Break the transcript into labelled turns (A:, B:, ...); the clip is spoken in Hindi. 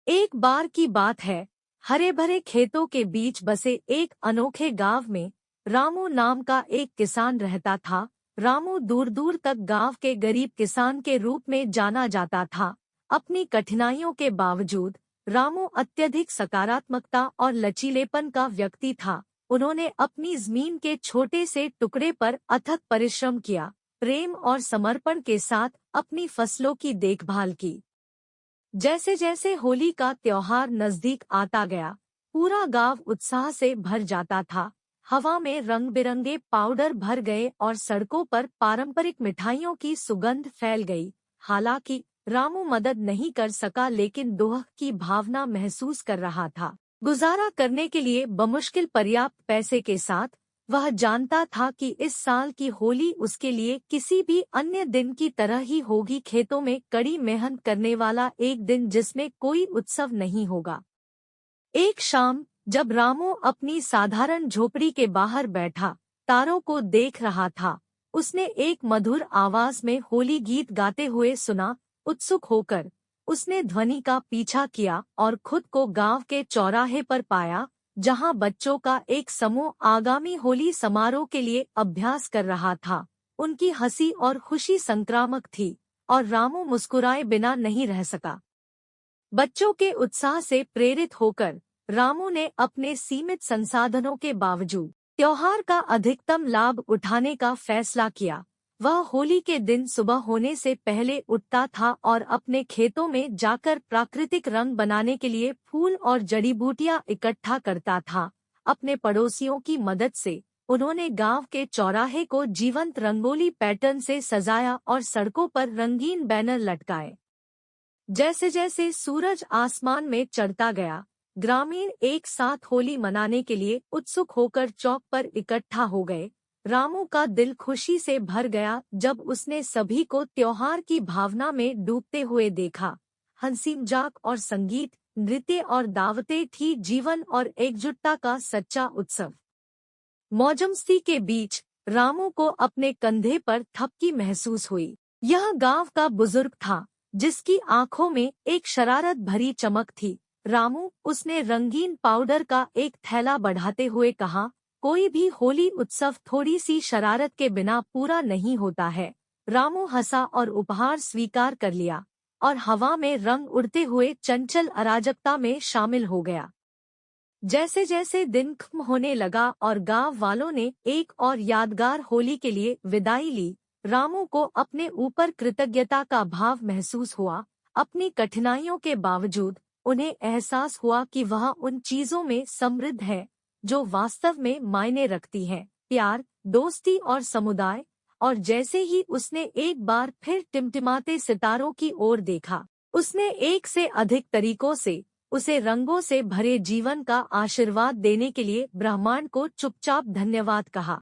A: एक बार की बात है, हरे भरे खेतों के बीच बसे एक अनोखे गांव में रामू नाम का एक किसान रहता था। रामू दूर दूर तक गांव के गरीब किसान के रूप में जाना जाता था। अपनी कठिनाइयों के बावजूद रामू अत्यधिक सकारात्मकता और लचीलेपन का व्यक्ति था। उन्होंने अपनी जमीन के छोटे से टुकड़े पर अथक परिश्रम किया, प्रेम और समर्पण के साथ अपनी फसलों की देखभाल की। जैसे जैसे होली का त्योहार नजदीक आता गया, पूरा गांव उत्साह से भर जाता था। हवा में रंग बिरंगे पाउडर भर गए और सड़कों पर पारंपरिक मिठाइयों की सुगंध फैल गई। हालांकि रामू मदद नहीं कर सका, लेकिन दोह की भावना महसूस कर रहा था। गुजारा करने के लिए बमुश्किल पर्याप्त पैसे के साथ वह जानता था कि इस साल की होली उसके लिए किसी भी अन्य दिन की तरह ही होगी। खेतों में कड़ी मेहनत करने वाला एक दिन जिसमें कोई उत्सव नहीं होगा। एक शाम जब रामू अपनी साधारण झोपड़ी के बाहर बैठा तारों को देख रहा था, उसने एक मधुर आवाज में होली गीत गाते हुए सुना। उत्सुक होकर उसने ध्वनि का पीछा किया और खुद को गांव के चौराहे पर पाया, जहां बच्चों का एक समूह आगामी होली समारोह के लिए अभ्यास कर रहा था। उनकी हंसी और खुशी संक्रामक थी और रामू मुस्कुराए बिना नहीं रह सका। बच्चों के उत्साह से प्रेरित होकर रामू ने अपने सीमित संसाधनों के बावजूद त्योहार का अधिकतम लाभ उठाने का फैसला किया। वह होली के दिन सुबह होने से पहले उठता था और अपने खेतों में जाकर प्राकृतिक रंग बनाने के लिए फूल और जड़ी बूटियां इकट्ठा करता था। अपने पड़ोसियों की मदद से उन्होंने गांव के चौराहे को जीवंत रंगोली पैटर्न से सजाया और सड़कों पर रंगीन बैनर लटकाए। जैसे जैसे सूरज आसमान में चढ़ता गया, ग्रामीण एक साथ होली मनाने के लिए उत्सुक होकर चौक पर इकट्ठा हो गए। रामू का दिल खुशी से भर गया जब उसने सभी को त्योहार की भावना में डूबते हुए देखा। हंसी मजाक और संगीत, नृत्य और दावतें थी जीवन और एकजुटता का सच्चा उत्सव। मौजमस्ती के बीच रामू को अपने कंधे पर थपकी महसूस हुई। यह गांव का बुजुर्ग था, जिसकी आंखों में एक शरारत भरी चमक थी। रामू, उसने रंगीन पाउडर का एक थैला बढ़ाते हुए कहा, कोई भी होली उत्सव थोड़ी सी शरारत के बिना पूरा नहीं होता है। रामू हंसा और उपहार स्वीकार कर लिया और हवा में रंग उड़ते हुए चंचल अराजकता में शामिल हो गया। जैसे जैसे दिन खत्म होने लगा और गांव वालों ने एक और यादगार होली के लिए विदाई ली, रामू को अपने ऊपर कृतज्ञता का भाव महसूस हुआ। अपनी कठिनाइयों के बावजूद उन्हें एहसास हुआ कि वह उन चीजों में समृद्ध है जो वास्तव में मायने रखती हैं, प्यार, दोस्ती और समुदाय। और जैसे ही उसने एक बार फिर टिमटिमाते सितारों की ओर देखा, उसने एक से अधिक तरीकों से उसे रंगों से भरे जीवन का आशीर्वाद देने के लिए ब्रह्मांड को चुपचाप धन्यवाद कहा।